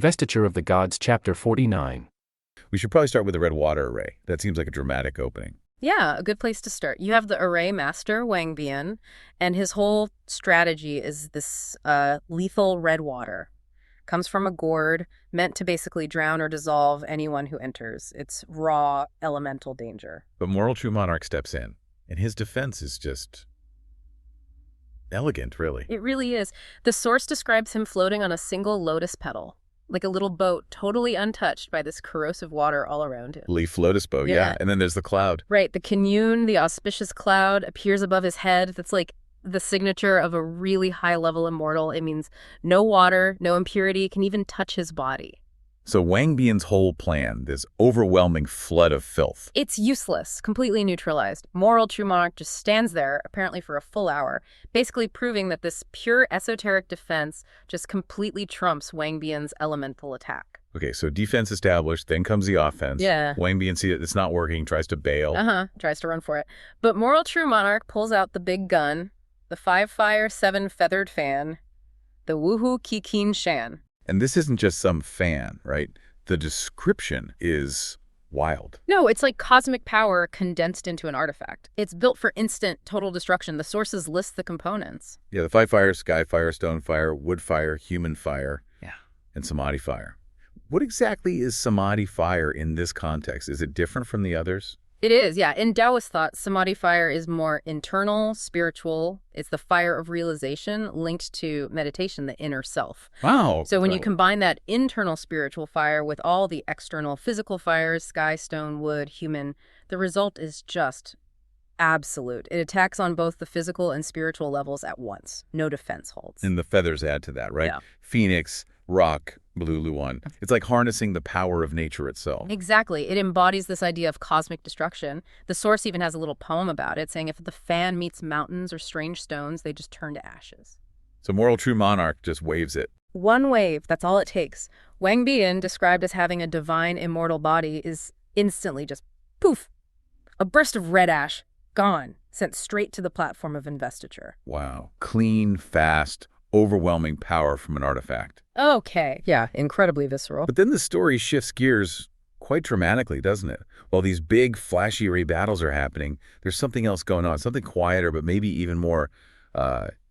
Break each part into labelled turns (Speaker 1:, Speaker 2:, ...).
Speaker 1: Investiture of the Gods, Chapter 49.
Speaker 2: We should probably start with the red water array. That seems like a dramatic opening.
Speaker 3: Yeah, a good place to start. You have the array master, Wang Bian, and his whole strategy is this lethal red water. Comes from a gourd, meant to basically drown or dissolve anyone who enters. It's raw, elemental danger.
Speaker 2: But Moral True Monarch steps in, and his defense is just elegant, really.
Speaker 3: It really is. The source describes him floating on a single lotus petal, like a little boat totally untouched by this corrosive water all around him.
Speaker 2: Leaf lotus boat, yeah. And then there's the cloud.
Speaker 3: Right, the Kinyun, the auspicious cloud, appears above his head. That's like the signature of a really high-level immortal. It means no water, no impurity can even touch his body.
Speaker 2: So Wang Bian's whole plan, this overwhelming flood of filth.
Speaker 3: It's useless, completely neutralized. Moral True Monarch just stands there, apparently for a full hour, basically proving that this pure esoteric defense just completely trumps Wang Bian's elemental attack.
Speaker 2: Okay, so defense established, then comes the offense.
Speaker 3: Yeah.
Speaker 2: Wang Bian sees that it's not working, tries to bail.
Speaker 3: Tries to run for it. But Moral True Monarch pulls out the big gun, the 5-fire 7-feathered fan, the Woohoo Kikin Shan.
Speaker 2: And this isn't just some fan, right? The description is wild.
Speaker 3: No, it's like cosmic power condensed into an artifact. It's built for instant, total destruction. The sources list the components.
Speaker 2: Yeah, the 5 fire, sky fire, stone fire, wood fire, human fire,
Speaker 3: Yeah.
Speaker 2: and samadhi fire. What exactly is samadhi fire in this context? Is it different from the others?
Speaker 3: It is, yeah. In Taoist thought, samadhi fire is more internal, spiritual. It's the fire of realization linked to meditation, the inner self.
Speaker 2: Wow.
Speaker 3: So when you combine that internal spiritual fire with all the external physical fires, sky, stone, wood, human, the result is just absolute. It attacks on both the physical and spiritual levels at once. No defense holds.
Speaker 2: And the feathers add to that, right?
Speaker 3: Yeah.
Speaker 2: Phoenix, rock, blue luan. It's like harnessing the power of nature itself.
Speaker 3: Exactly. It embodies this idea of cosmic destruction. The source even has a little poem about it, saying if the fan meets mountains or strange stones, they just turn to ashes.
Speaker 2: So Moral True Monarch just waves it.
Speaker 3: One wave, that's all it takes. Wang Bian, described as having a divine immortal body, is instantly just poof. A burst of red ash, gone, sent straight to the platform of investiture.
Speaker 2: Wow. Clean, fast, overwhelming power from an artifact.
Speaker 3: Okay, yeah, incredibly visceral.
Speaker 2: But then the story shifts gears quite dramatically, doesn't it? While these big, flashy array battles are happening, there's something else going on, something quieter, but maybe even more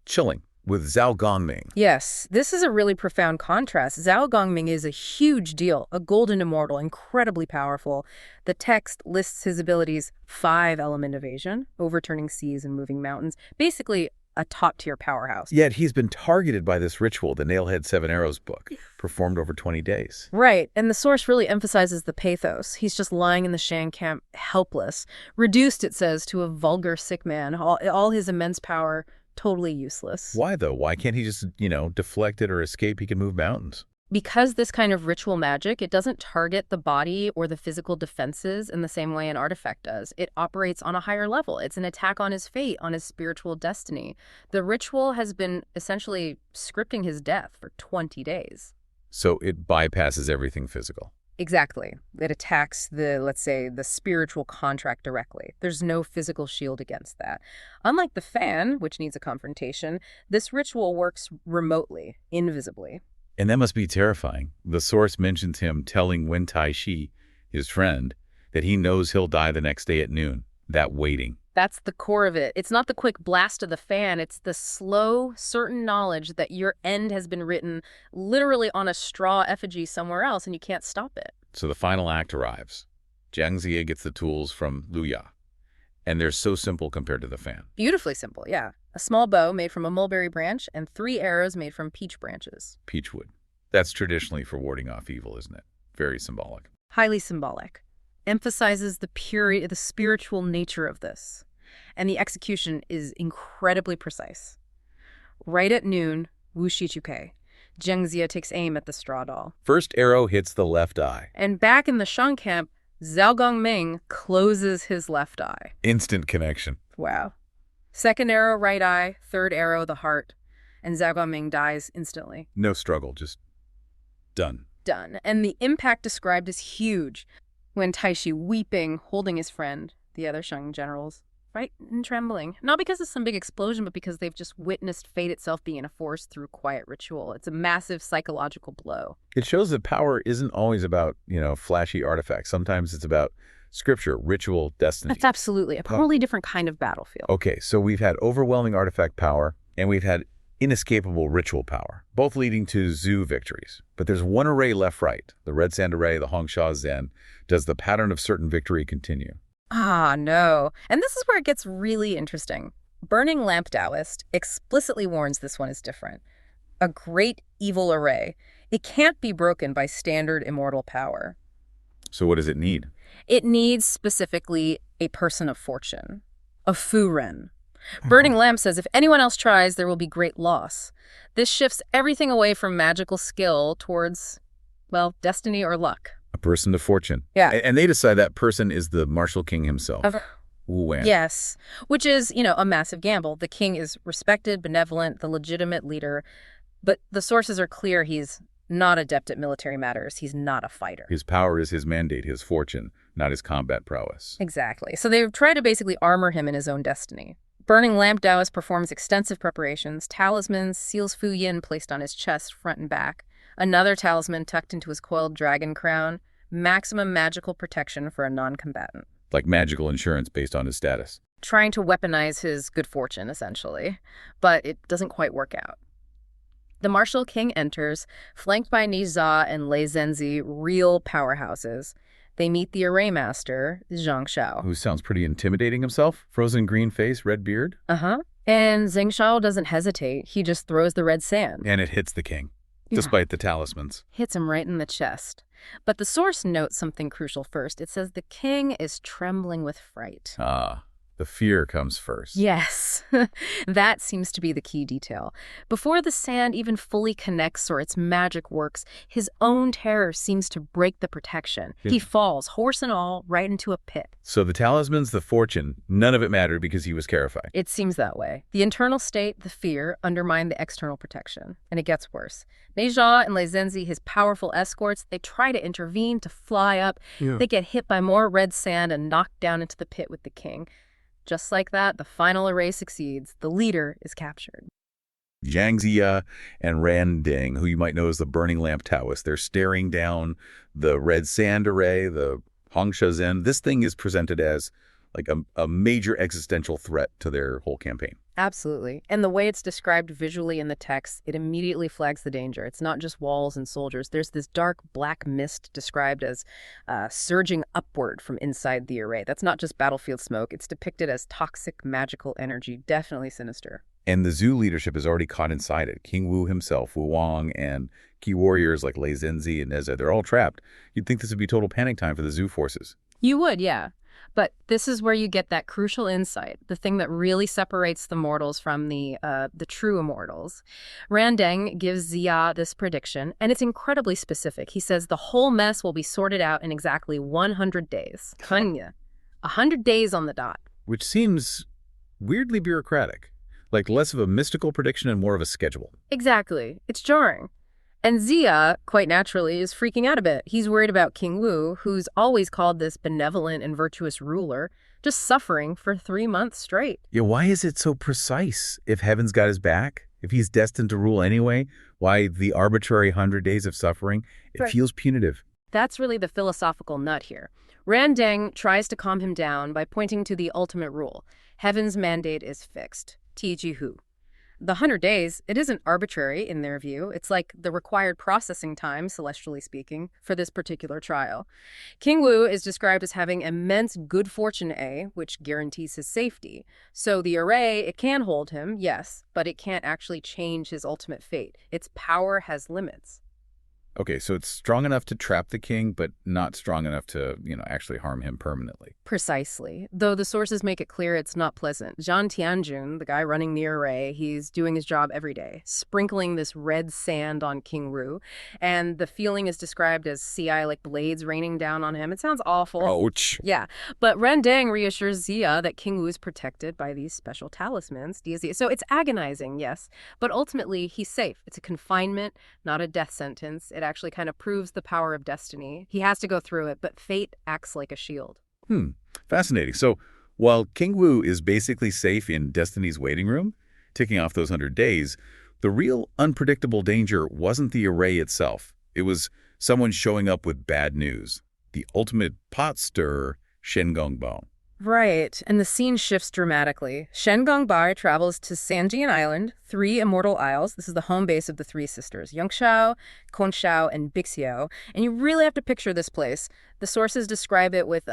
Speaker 2: chilling, with Zhao Gongming.
Speaker 3: Yes, this is a really profound contrast. Zhao Gongming is a huge deal, a golden immortal, incredibly powerful. The text lists his abilities: 5-element evasion, overturning seas and moving mountains, basically a top-tier powerhouse.
Speaker 2: Yet he's been targeted by this ritual, the Nailhead 7 Arrows book, performed over 20 days.
Speaker 3: Right, and the source really emphasizes the pathos. He's just lying in the Shan camp, helpless. Reduced, it says, to a vulgar sick man. All his immense power, totally useless.
Speaker 2: Why, though? Why can't he just, deflect it or escape? He can move mountains.
Speaker 3: Because this kind of ritual magic, it doesn't target the body or the physical defenses in the same way an artifact does. It operates on a higher level. It's an attack on his fate, on his spiritual destiny. The ritual has been essentially scripting his death for 20 days.
Speaker 2: So it bypasses everything physical.
Speaker 3: Exactly. It attacks let's say, the spiritual contract directly. There's no physical shield against that. Unlike the fan, which needs a confrontation, this ritual works remotely, invisibly.
Speaker 2: And that must be terrifying. The source mentions him telling Wen Tai-shi, his friend, that he knows he'll die the next day at noon. That waiting.
Speaker 3: That's the core of it. It's not the quick blast of the fan. It's the slow, certain knowledge that your end has been written literally on a straw effigy somewhere else, and you can't stop it.
Speaker 2: So the final act arrives. Jiang Ziya gets the tools from Lu Ya, and they're so simple compared to the fan.
Speaker 3: Beautifully simple, yeah. A small bow made from a mulberry branch and 3 arrows made from peach branches.
Speaker 2: Peachwood. That's traditionally for warding off evil, isn't it? Very symbolic.
Speaker 3: Highly symbolic. Emphasizes the purity, the spiritual nature of this. And the execution is incredibly precise. Right at noon, Wu Shichuke, Jiang Ziya takes aim at the straw doll.
Speaker 2: First arrow hits the left eye.
Speaker 3: And back in the Shan camp, Zhao Gongming closes his left eye.
Speaker 2: Instant connection.
Speaker 3: Wow. Second arrow, right eye. Third arrow, the heart. And Zhao Gongming dies instantly.
Speaker 2: No struggle, just done.
Speaker 3: Done. And the impact described is huge. When Tai-shi, weeping, holding his friend, the other Shang generals, right? And trembling. Not because of some big explosion, but because they've just witnessed fate itself being enforced through quiet ritual. It's a massive psychological blow.
Speaker 2: It shows that power isn't always about, flashy artifacts. Sometimes it's about scripture, ritual, destiny.
Speaker 3: That's absolutely a totally different kind of battlefield.
Speaker 2: Okay, so we've had overwhelming artifact power, and we've had inescapable ritual power, both leading to Zhou victories. But there's one array left-right, the Red Sand Array, the Hongsha Zen. Does the pattern of certain victory continue?
Speaker 3: Ah, no. And this is where it gets really interesting. Burning Lamp Taoist explicitly warns this one is different. A great evil array. It can't be broken by standard immortal power.
Speaker 2: So what does it need?
Speaker 3: It needs specifically a person of fortune, a Fu-Ren. Burning Lamp says if anyone else tries, there will be great loss. This shifts everything away from magical skill towards, well, destiny or luck.
Speaker 2: A person of fortune.
Speaker 3: Yeah.
Speaker 2: And they decide that person is the Martial King himself. Wu Wan.
Speaker 3: Yes, which is, a massive gamble. The king is respected, benevolent, the legitimate leader, but the sources are clear he's not adept at military matters. He's not a fighter.
Speaker 2: His power is his mandate, his fortune, not his combat prowess.
Speaker 3: Exactly. So they try to basically armor him in his own destiny. Burning Lamp Taoist performs extensive preparations, talismans, seals Fu Yin placed on his chest, front and back, another talisman tucked into his coiled dragon crown, maximum magical protection for a non-combatant.
Speaker 2: Like magical insurance based on his status.
Speaker 3: Trying to weaponize his good fortune, essentially. But it doesn't quite work out. The martial king enters, flanked by Zhao and Lei Zhenzi, real powerhouses. They meet the array master, Zhao.
Speaker 2: Who sounds pretty intimidating himself. Frozen green face, red beard.
Speaker 3: Uh-huh. And Zhao doesn't hesitate. He just throws the red sand.
Speaker 2: And it hits the king, despite the talismans.
Speaker 3: Hits him right in the chest. But the source notes something crucial first. It says the king is trembling with fright.
Speaker 2: Ah, the fear comes first.
Speaker 3: Yes, that seems to be the key detail. Before the sand even fully connects or its magic works, his own terror seems to break the protection. He falls, horse and all, right into a pit.
Speaker 2: So the talismans, the fortune, none of it mattered because he was terrified.
Speaker 3: It seems that way. The internal state, the fear, undermine the external protection. And it gets worse. Zhao and Lei Zhenzi, his powerful escorts, they try to intervene, to fly up. Yeah. They get hit by more red sand and knocked down into the pit with the king. Just like that, the final array succeeds. The leader is captured.
Speaker 2: Zhang Ziya and Ran Ding, who you might know as the Burning Lamp Taoist, they're staring down the Red Sand Array, the Hongsha Zen. This thing is presented as like a major existential threat to their whole campaign.
Speaker 3: Absolutely. And the way it's described visually in the text, it immediately flags the danger. It's not just walls and soldiers. There's this dark black mist described as surging upward from inside the array. That's not just battlefield smoke. It's depicted as toxic magical energy, definitely sinister.
Speaker 2: And the Zhou leadership is already caught inside it. King Wu himself, Wu Wang, and key warriors like Lei Zhenzi and Neza, they're all trapped. You'd think this would be total panic time for the Zhou forces.
Speaker 3: You would, yeah. But this is where you get that crucial insight, the thing that really separates the mortals from the true immortals. Randeng gives Ziya this prediction, and it's incredibly specific. He says the whole mess will be sorted out in exactly 100 days. 100 days on the dot.
Speaker 2: Which seems weirdly bureaucratic, like less of a mystical prediction and more of a schedule.
Speaker 3: Exactly. It's jarring. And Ziya, quite naturally, is freaking out a bit. He's worried about King Wu, who's always called this benevolent and virtuous ruler, just suffering for 3 months straight.
Speaker 2: Yeah, why is it so precise? If heaven's got his back, if he's destined to rule anyway, why the arbitrary 100 days of suffering? It feels punitive.
Speaker 3: That's really the philosophical nut here. Randeng tries to calm him down by pointing to the ultimate rule. Heaven's mandate is fixed. Tiji Hu. The 100 days, it isn't arbitrary in their view. It's like the required processing time, celestially speaking, for this particular trial. King Wu is described as having immense good fortune A, which guarantees his safety. So the array, it can hold him, yes, but it can't actually change his ultimate fate. Its power has limits.
Speaker 2: Okay, so it's strong enough to trap the king, but not strong enough to, actually harm him permanently.
Speaker 3: Precisely. Though the sources make it clear it's not pleasant. Zhang Tianjun, the guy running the array, he's doing his job every day, sprinkling this red sand on King Wu, and the feeling is described as CI like blades raining down on him. It sounds awful.
Speaker 2: Ouch.
Speaker 3: Yeah, but Randeng reassures Ziya that King Wu is protected by these special talismans. So it's agonizing, yes, but ultimately he's safe. It's a confinement, not a death sentence. It actually kind of proves the power of destiny. He has to go through it, but fate acts like a shield.
Speaker 2: Fascinating. So While King Wu is basically safe in Destiny's waiting room, ticking off those 100 days, the real unpredictable danger wasn't the array itself. It was someone showing up with bad news. The ultimate pot stirrer, Shen Gongbao.
Speaker 3: Right, and the scene shifts dramatically. Shen Gongbai travels to Sanjian Island, 3 immortal isles. This is the home base of the 3 sisters, Yongxiao, Conxiao, and Bixiao. And you really have to picture this place. The sources describe it with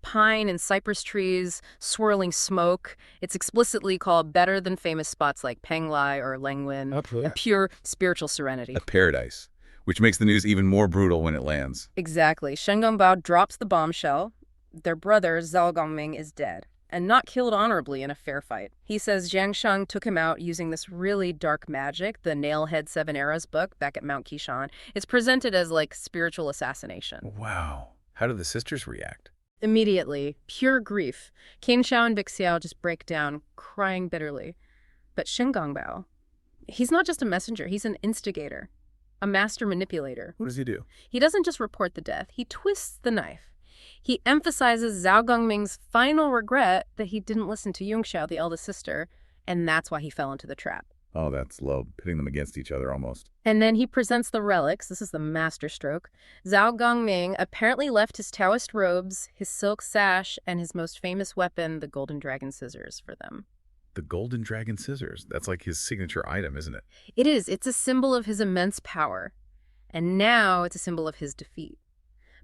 Speaker 3: pine and cypress trees, swirling smoke. It's explicitly called better than famous spots like Penglai or Lengwen, a pure spiritual serenity.
Speaker 2: A paradise, which makes the news even more brutal when it lands.
Speaker 3: Exactly. Shen Gongbao drops the bombshell. Their brother, Zhao Gongming, is dead, and not killed honorably in a fair fight. He says Jiang Sheng took him out using this really dark magic, the Nailhead Seven Eras book back at Mount Qishan. It's presented as like spiritual assassination.
Speaker 2: Wow. How do the sisters react?
Speaker 3: Immediately, pure grief. Qin Xiao and Bixiao just break down, crying bitterly. But Shen Gongbao, he's not just a messenger, he's an instigator, a master manipulator.
Speaker 2: What does he do?
Speaker 3: He doesn't just report the death, he twists the knife. He emphasizes Zhao Gongming's final regret that he didn't listen to Yongxiao, the eldest sister, and that's why he fell into the trap.
Speaker 2: Oh, that's low, pitting them against each other almost.
Speaker 3: And then he presents the relics. This is the masterstroke. Zhao Gongming apparently left his Taoist robes, his silk sash, and his most famous weapon, the golden dragon scissors, for them.
Speaker 2: The golden dragon scissors. That's like his signature item, isn't it?
Speaker 3: It is. It's a symbol of his immense power. And now it's a symbol of his defeat.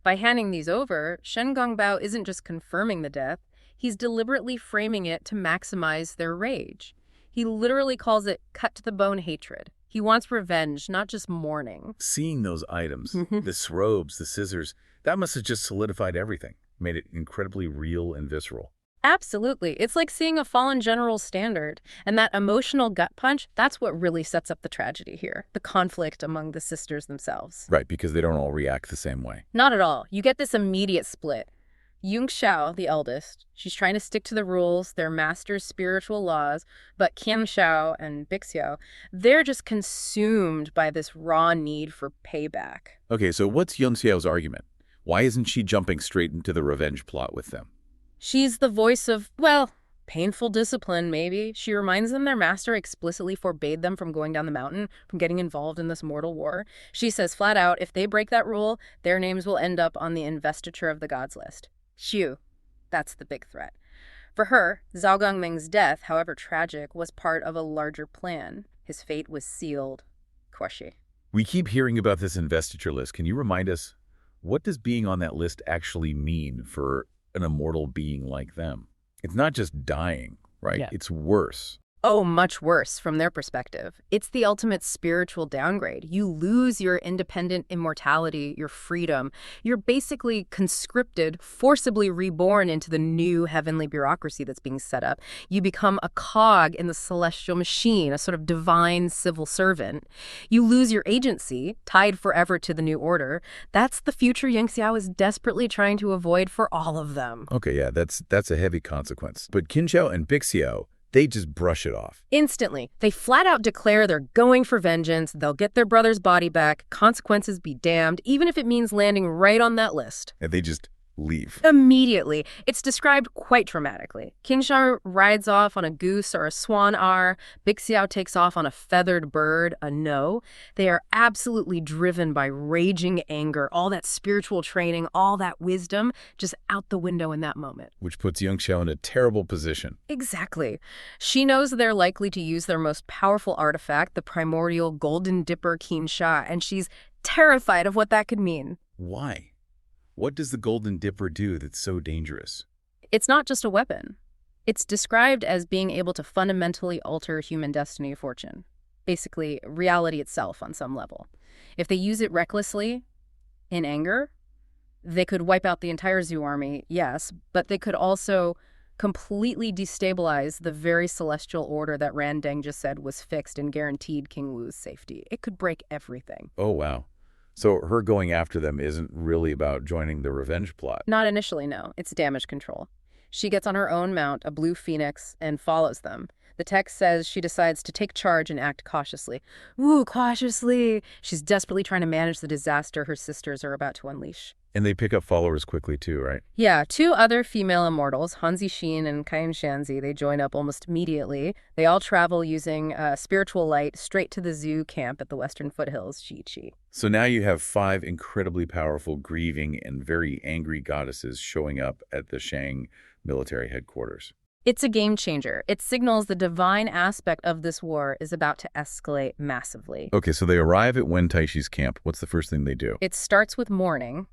Speaker 3: By handing these over, Shen Gongbao isn't just confirming the death, he's deliberately framing it to maximize their rage. He literally calls it cut-to-the-bone hatred. He wants revenge, not just mourning.
Speaker 2: Seeing those items, the robes, the scissors, that must have just solidified everything, made it incredibly real and visceral.
Speaker 3: Absolutely. It's like seeing a fallen general's standard. And that emotional gut punch, that's what really sets up the tragedy here, the conflict among the sisters themselves.
Speaker 2: Right, because they don't all react the same way.
Speaker 3: Not at all. You get this immediate split. Yongxiao, the eldest, she's trying to stick to the rules, their master's spiritual laws, but Qianxiao and Bixiao, they're just consumed by this raw need for payback.
Speaker 2: Okay, so what's Yunxiao's argument? Why isn't she jumping straight into the revenge plot with them?
Speaker 3: She's the voice of, well, painful discipline, maybe. She reminds them their master explicitly forbade them from going down the mountain, from getting involved in this mortal war. She says flat out, if they break that rule, their names will end up on the Investiture of the Gods list. Xiu. That's the big threat. For her, Zhao Gongming's death, however tragic, was part of a larger plan. His fate was sealed. Quashi.
Speaker 2: We keep hearing about this investiture list. Can you remind us, what does being on that list actually mean for an immortal being like them? It's not just dying, right?
Speaker 1: Yeah.
Speaker 2: It's worse.
Speaker 3: Oh, much worse from their perspective. It's the ultimate spiritual downgrade. You lose your independent immortality, your freedom. You're basically conscripted, forcibly reborn into the new heavenly bureaucracy that's being set up. You become a cog in the celestial machine, a sort of divine civil servant. You lose your agency, tied forever to the new order. That's the future Yongxiao is desperately trying to avoid for all of them.
Speaker 2: Okay, yeah, that's a heavy consequence. But Qinxiao and Bixiao, they just brush it off.
Speaker 3: Instantly. They flat out declare they're going for vengeance. They'll get their brother's body back. Consequences be damned, even if it means landing right on that list.
Speaker 2: And they just leave.
Speaker 3: Immediately. It's described quite dramatically. Qinxiao rides off on a goose or a swan R. Bixiao takes off on a feathered bird, a no. They are absolutely driven by raging anger. All that spiritual training, all that wisdom, just out the window in that moment.
Speaker 2: Which puts Yongxiao in a terrible position.
Speaker 3: Exactly. She knows they're likely to use their most powerful artifact, the primordial golden dipper Qinsha, and she's terrified of what that could mean.
Speaker 2: Why? What does the Golden Dipper do that's so dangerous?
Speaker 3: It's not just a weapon. It's described as being able to fundamentally alter human destiny or fortune. Basically, reality itself on some level. If they use it recklessly, in anger, they could wipe out the entire Zhu army, yes, but they could also completely destabilize the very celestial order that Ran Deng just said was fixed and guaranteed King Wu's safety. It could break everything.
Speaker 2: Oh, wow. So her going after them isn't really about joining the revenge plot.
Speaker 3: Not initially, no. It's damage control. She gets on her own mount, a blue phoenix, and follows them. The text says she decides to take charge and act cautiously. Ooh, cautiously! She's desperately trying to manage the disaster her sisters are about to unleash.
Speaker 2: And they pick up followers quickly too, right?
Speaker 3: Yeah, two other female immortals, Hanzi Xin and Kain Shanzi, they join up almost immediately. They all travel using spiritual light straight to the Zhu camp at the western foothills, Xiqi.
Speaker 2: So now you have 5 incredibly powerful, grieving, and very angry goddesses showing up at the Shang military headquarters.
Speaker 3: It's a game changer. It signals the divine aspect of this war is about to escalate massively.
Speaker 2: Okay, so they arrive at Wen Taishi's camp. What's the first thing they do?
Speaker 3: It starts with mourning.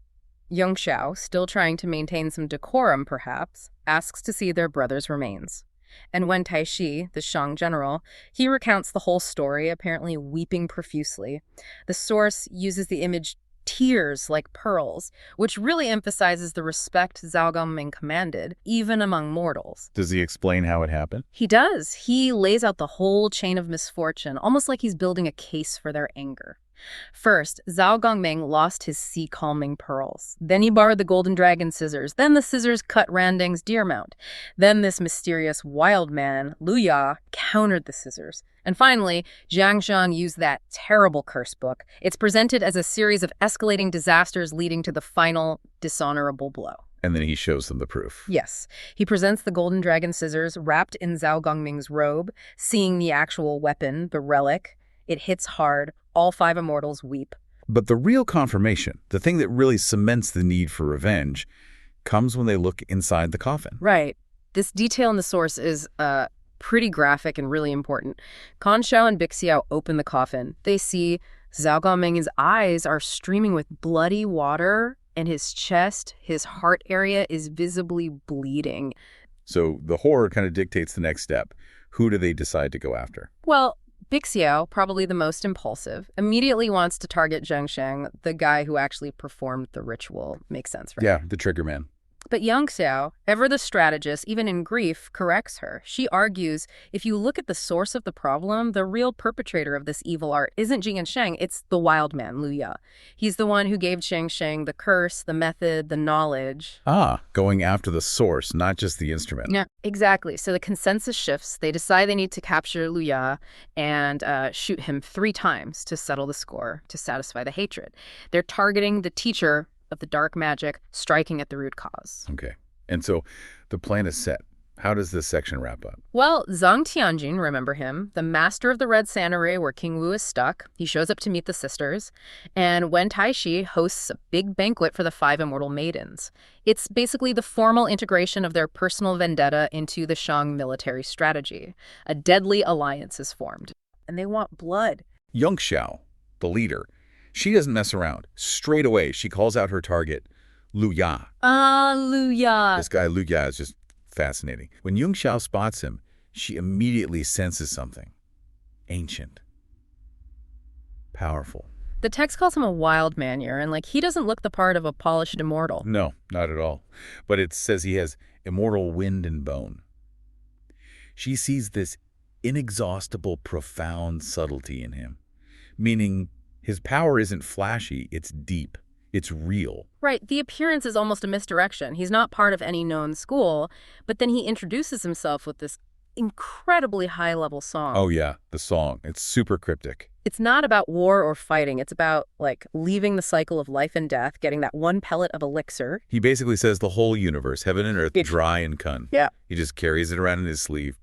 Speaker 3: Young Xiao, still trying to maintain some decorum perhaps, asks to see their brother's remains. And Wen Taishi, the Shang general, he recounts the whole story, apparently weeping profusely. The source uses the image tears like pearls, which really emphasizes the respect Zhao Gongming commanded, even among mortals.
Speaker 2: Does he explain how it happened?
Speaker 3: He does. He lays out the whole chain of misfortune, almost like he's building a case for their anger. First, Zhao Gongming lost his sea-calming pearls. Then he borrowed the golden dragon scissors. Then the scissors cut Randang's deer mount. Then this mysterious wild man, Lu Ya, countered the scissors. And finally, Jiang Shang used that terrible curse book. It's presented as a series of escalating disasters leading to the final dishonorable blow.
Speaker 2: And then he shows them the proof.
Speaker 3: Yes. He presents the golden dragon scissors wrapped in Zhao Gongming's robe, seeing the actual weapon, the relic. It hits hard. All 5 immortals weep.
Speaker 2: But the real confirmation, the thing that really cements the need for revenge, comes when they look inside the coffin.
Speaker 3: Right. This detail in the source is pretty graphic and really important. Kan Shao and Bixiao open the coffin. They see Zhao Gongming's eyes are streaming with bloody water, and his chest, his heart area is visibly bleeding.
Speaker 2: So the horror kind of dictates the next step. Who do they decide to go after?
Speaker 3: Well, Bixiao, probably the most impulsive, immediately wants to target Zheng Sheng, the guy who actually performed the ritual. Makes sense, right?
Speaker 2: Yeah, the trigger man.
Speaker 3: But Yang Xiao, ever the strategist, even in grief, corrects her. She argues, if you look at the source of the problem, the real perpetrator of this evil art isn't Jing and Sheng, it's the wild man, Lu Ya. He's the one who gave Sheng Sheng the curse, the method, the knowledge.
Speaker 2: Ah, going after the source, not just the instrument.
Speaker 3: Yeah, exactly. So the consensus shifts. They decide they need to capture Lu Ya and shoot him 3 times to settle the score, to satisfy the hatred. They're targeting the teacher of the dark magic, striking at the root cause.
Speaker 2: Okay. And so the plan is set. How does this section wrap up?
Speaker 3: Well, Zhang Tianjin, remember him, the master of the Red Sand Array where King Wu is stuck. He shows up to meet the sisters. And Wen Taishi hosts a big banquet for the 5 immortal maidens. It's basically the formal integration of their personal vendetta into the Shang military strategy. A deadly alliance is formed. And they want blood.
Speaker 2: Young Xiao, the leader, she doesn't mess around. Straight away, she calls out her target, Lu Ya.
Speaker 3: Lu Ya.
Speaker 2: This guy, Lu Ya, is just fascinating. When Yung Xiao spots him, she immediately senses something. Ancient. Powerful.
Speaker 3: The text calls him a wild man here, and he doesn't look the part of a polished immortal.
Speaker 2: No, not at all. But it says he has immortal wind and bone. She sees this inexhaustible, profound subtlety in him, meaning his power isn't flashy, it's deep, it's real.
Speaker 3: Right, the appearance is almost a misdirection. He's not part of any known school, but then he introduces himself with this incredibly high-level song.
Speaker 2: Oh yeah, the song. It's super cryptic.
Speaker 3: It's not about war or fighting. It's about, leaving the cycle of life and death, getting that one pellet of elixir.
Speaker 2: He basically says the whole universe, heaven and earth, dry and kun.
Speaker 3: Yeah.
Speaker 2: He just carries it around in his sleeve,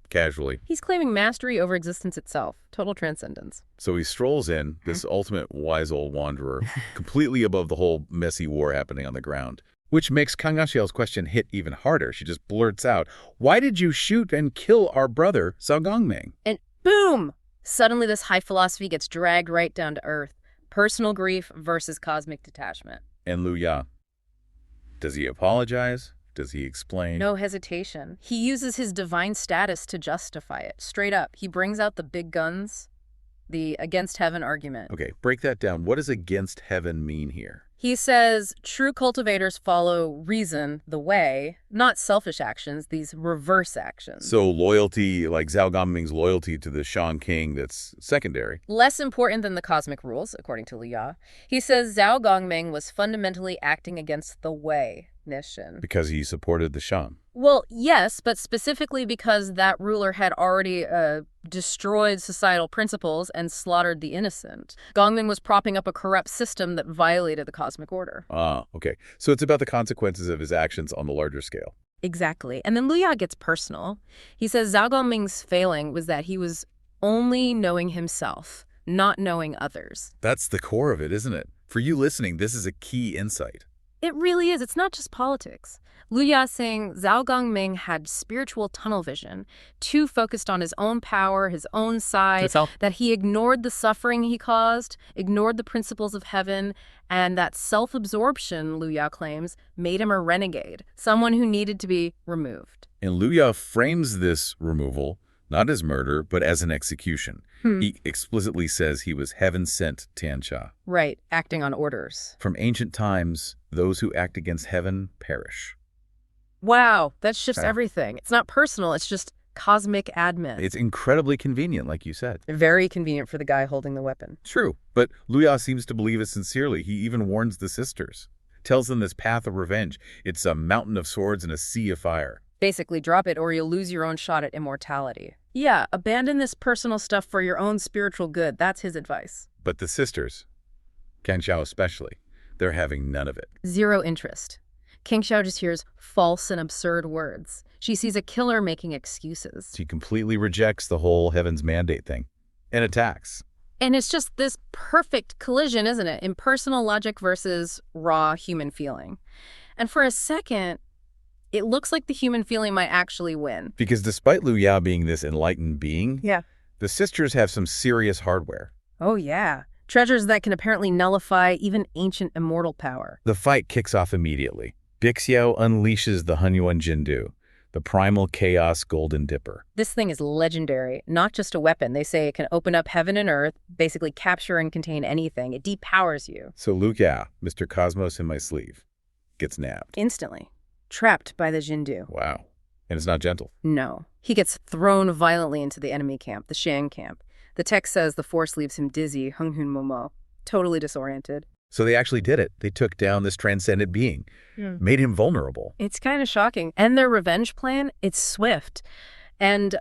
Speaker 2: casually.
Speaker 3: He's claiming mastery over existence itself, total transcendence.
Speaker 2: So he strolls in, this ultimate wise old wanderer, completely above the whole messy war happening on the ground. Which makes Kang Xiao's question hit even harder. She just blurts out, "Why did you shoot and kill our brother, Zhao Gongming?"
Speaker 3: And boom! Suddenly this high philosophy gets dragged right down to earth. Personal grief versus cosmic detachment.
Speaker 2: And Lu Ya, does he apologize? Does he explain?
Speaker 3: No hesitation. He uses his divine status to justify it. Straight up. He brings out the big guns, the against heaven argument.
Speaker 2: Okay, break that down. What does against heaven mean here?
Speaker 3: He says true cultivators follow reason, the way, not selfish actions, these reverse actions.
Speaker 2: So loyalty, like Zhao Gongming's loyalty to the Shang King, that's secondary.
Speaker 3: Less important than the cosmic rules, according to Lu Ya. He says Zhao Gongming was fundamentally acting against the way mission.
Speaker 2: Because he supported the Shang.
Speaker 3: Well, yes, but specifically because that ruler had already destroyed societal principles and slaughtered the innocent. Gongming was propping up a corrupt system that violated the cosmic cosmic order.
Speaker 2: Ah, okay. So it's about the consequences of his actions on the larger scale.
Speaker 3: Exactly. And then Lu Ya gets personal. He says Zhao Gongming's failing was that he was only knowing himself, not knowing others.
Speaker 2: That's the core of it, isn't it? For you listening, this is a key insight.
Speaker 3: It really is. It's not just politics. Lu Ya is saying Zhao Gongming had spiritual tunnel vision, too focused on his own power, his own side, that he ignored the suffering he caused, ignored the principles of heaven, and that self-absorption, Lu Ya claims, made him a renegade, someone who needed to be removed.
Speaker 2: And Lu Ya frames this removal not as murder, but as an execution. He explicitly says he was heaven-sent Tianxia.
Speaker 3: Right, acting on orders.
Speaker 2: From ancient times, those who act against heaven perish.
Speaker 3: Wow, that shifts everything. It's not personal, it's just cosmic admin.
Speaker 2: It's incredibly convenient, like you said.
Speaker 3: Very convenient for the guy holding the weapon.
Speaker 2: True, but Lu Ya seems to believe it sincerely. He even warns the sisters. Tells them this path of revenge. It's a mountain of swords and a sea of fire.
Speaker 3: Basically, drop it or you'll lose your own shot at immortality. Yeah, abandon this personal stuff for your own spiritual good. That's his advice.
Speaker 2: But the sisters, Qiang Xiao especially, they're having none of it.
Speaker 3: Zero interest. Qiang Xiao just hears false and absurd words. She sees a killer making excuses.
Speaker 2: She completely rejects the whole heaven's mandate thing and attacks.
Speaker 3: And it's just this perfect collision, isn't it? Impersonal logic versus raw human feeling. And for a second, it looks like the human feeling might actually win.
Speaker 2: Because despite Lu Ya being this enlightened being, the sisters have some serious hardware.
Speaker 3: Oh, yeah. Treasures that can apparently nullify even ancient immortal power.
Speaker 2: The fight kicks off immediately. Bixiao unleashes the Hunyuan Jindu, the primal chaos golden dipper.
Speaker 3: This thing is legendary, not just a weapon. They say it can open up heaven and earth, basically capture and contain anything. It depowers you.
Speaker 2: So Lu Ya, Mr. Cosmos in my sleeve, gets nabbed.
Speaker 3: Instantly. Trapped by the Jindu.
Speaker 2: Wow. And it's not gentle.
Speaker 3: No. He gets thrown violently into the enemy camp, the Shang camp. The text says the force leaves him dizzy, Hunghun Momo, totally disoriented.
Speaker 2: So they actually did it. They took down this transcendent being, made him vulnerable.
Speaker 3: It's kind of shocking. And their revenge plan, it's swift and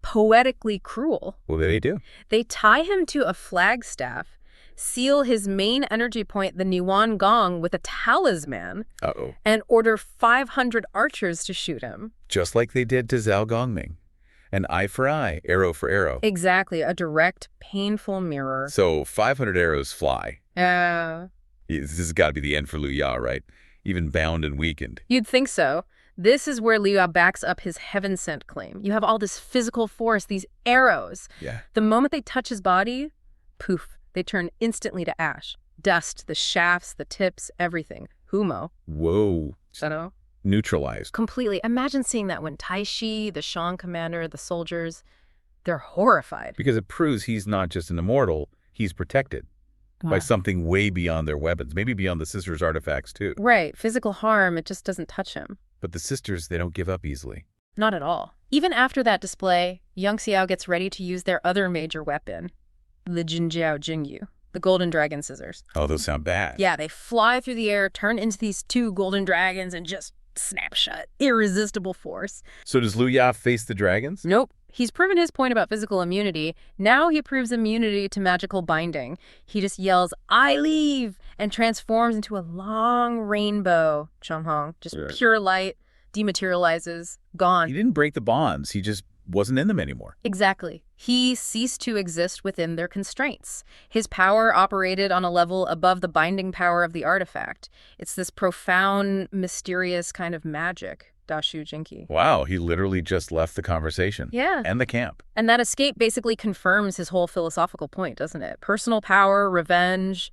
Speaker 3: poetically cruel.
Speaker 2: What do they do?
Speaker 3: They tie him to a flagstaff, seal his main energy point, the Niwan Gong, with a talisman, and order 500 archers to shoot him.
Speaker 2: Just like they did to Zhao Gongming. An eye for eye, arrow for arrow.
Speaker 3: Exactly, a direct, painful mirror.
Speaker 2: So 500 arrows fly.
Speaker 3: Yeah.
Speaker 2: This has got to be the end for Lu Ya, right? Even bound and weakened.
Speaker 3: You'd think so. This is where Lu Ya backs up his heaven-sent claim. You have all this physical force, these arrows.
Speaker 2: Yeah.
Speaker 3: The moment they touch his body, poof, they turn instantly to ash. Dust, the shafts, the tips, everything. Humo.
Speaker 2: Whoa.
Speaker 3: Zhao.
Speaker 2: Neutralized.
Speaker 3: Completely. Imagine seeing that when Taishi, the Shang commander, the soldiers, they're horrified.
Speaker 2: Because it proves he's not just an immortal, he's protected by something way beyond their weapons, maybe beyond the sisters' artifacts too.
Speaker 3: Right. Physical harm, it just doesn't touch him.
Speaker 2: But the sisters, they don't give up easily.
Speaker 3: Not at all. Even after that display, Yang Xiao gets ready to use their other major weapon, the Jinjiao Jingyu, the golden dragon scissors.
Speaker 2: Oh, those sound bad.
Speaker 3: Yeah, they fly through the air, turn into these two golden dragons, and just snap shut. Irresistible force.
Speaker 2: So does Lu Ya face the dragons?
Speaker 3: Nope. He's proven his point about physical immunity. Now he proves immunity to magical binding. He just yells, "I leave!" and transforms into a long rainbow. Chonghong, just pure light, dematerializes, gone.
Speaker 2: He didn't break the bonds. He just wasn't in them anymore.
Speaker 3: Exactly. He ceased to exist within their constraints. His power operated on a level above the binding power of the artifact. It's this profound, mysterious kind of magic. Dashu Jinki.
Speaker 2: Wow, he literally just left the conversation.
Speaker 3: Yeah.
Speaker 2: And the camp.
Speaker 3: And that escape basically confirms his whole philosophical point, doesn't it? Personal power, revenge.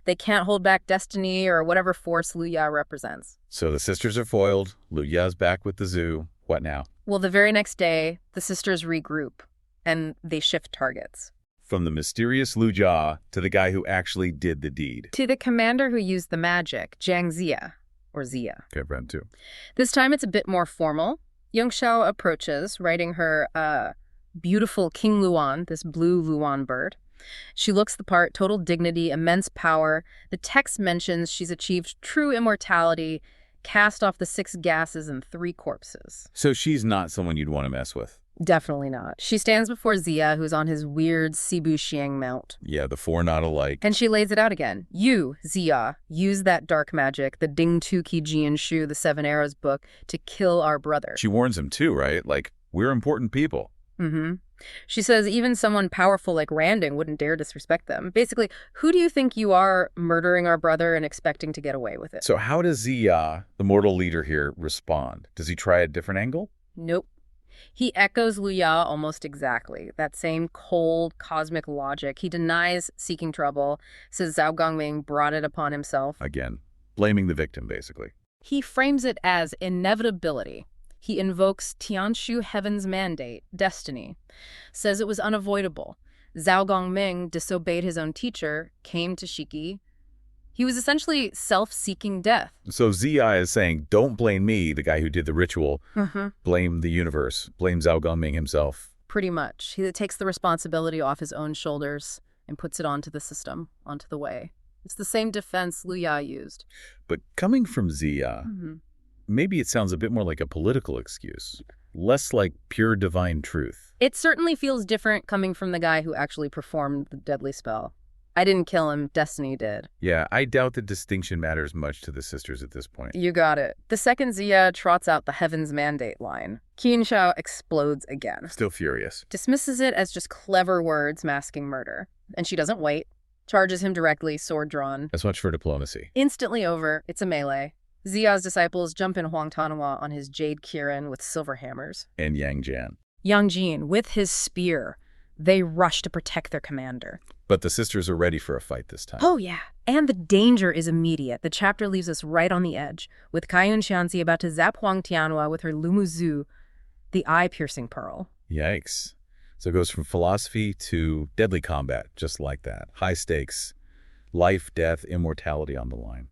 Speaker 3: They can't hold back destiny or whatever force Lu Ya represents.
Speaker 2: So the sisters are foiled. Lu Ya's back with the zoo. What now?
Speaker 3: Well, the very next day, the sisters regroup and they shift targets.
Speaker 2: From the mysterious Lu Jia to the guy who actually did the deed.
Speaker 3: To the commander who used the magic, Jiang Zia. Or Zia.
Speaker 2: Okay, Brent too.
Speaker 3: This time it's a bit more formal. Yang Xiao approaches, riding her beautiful King Luan, this blue Luan bird. She looks the part, total dignity, immense power. The text mentions she's achieved true immortality, cast off the 6 gases and 3 corpses.
Speaker 2: So she's not someone you'd want to mess with.
Speaker 3: Definitely not. She stands before Zia, who's on his weird Cebu Xiang mount.
Speaker 2: Yeah, the four not alike.
Speaker 3: And she lays it out again. You, Zia, use that dark magic, the Ding Tu Ki Jian Shu, the Seven Arrows book, to kill our brother.
Speaker 2: She warns him too, right? Like, we're important people.
Speaker 3: Mm-hmm. She says even someone powerful like Randing wouldn't dare disrespect them. Basically, who do you think you are, murdering our brother and expecting to get away with it?
Speaker 2: So how does Zia, the mortal leader here, respond? Does he try a different angle?
Speaker 3: Nope. He echoes Lu Ya almost exactly. That same cold, cosmic logic. He denies seeking trouble, says Zhao Gongming brought it upon himself.
Speaker 2: Again, blaming the victim, basically.
Speaker 3: He frames it as inevitability. He invokes Tianshu Heaven's mandate, destiny, says it was unavoidable. Zhao Gongming disobeyed his own teacher, came to Shiki. He was essentially self-seeking death.
Speaker 2: So Zia is saying, don't blame me, the guy who did the ritual. Blame the universe. Blame Zhao Gongming himself.
Speaker 3: Pretty much. He takes the responsibility off his own shoulders and puts it onto the system, onto the way. It's the same defense Lu Ya used.
Speaker 2: But coming from Zia, maybe it sounds a bit more like a political excuse, less like pure divine truth.
Speaker 3: It certainly feels different coming from the guy who actually performed the deadly spell. I didn't kill him, destiny did.
Speaker 2: Yeah, I doubt the distinction matters much to the sisters at this point.
Speaker 3: You got it. The second Zia trots out the Heaven's Mandate line. Qin Shao explodes again.
Speaker 2: Still furious.
Speaker 3: Dismisses it as just clever words masking murder. And she doesn't wait. Charges him directly, sword drawn.
Speaker 2: As much for diplomacy.
Speaker 3: Instantly over. It's a melee. Zia's disciples jump in Huang Tanhua on his jade Kirin with silver hammers.
Speaker 2: And Yang Jian.
Speaker 3: Yang Jin, with his spear, they rush to protect their commander.
Speaker 2: But the sisters are ready for a fight this time.
Speaker 3: Oh, yeah. And the danger is immediate. The chapter leaves us right on the edge, with Kaiyun Xianzi about to zap Huang Tianhua with her Lumuzu, the eye-piercing pearl.
Speaker 2: Yikes. So it goes from philosophy to deadly combat, just like that. High stakes, life, death, immortality on the line.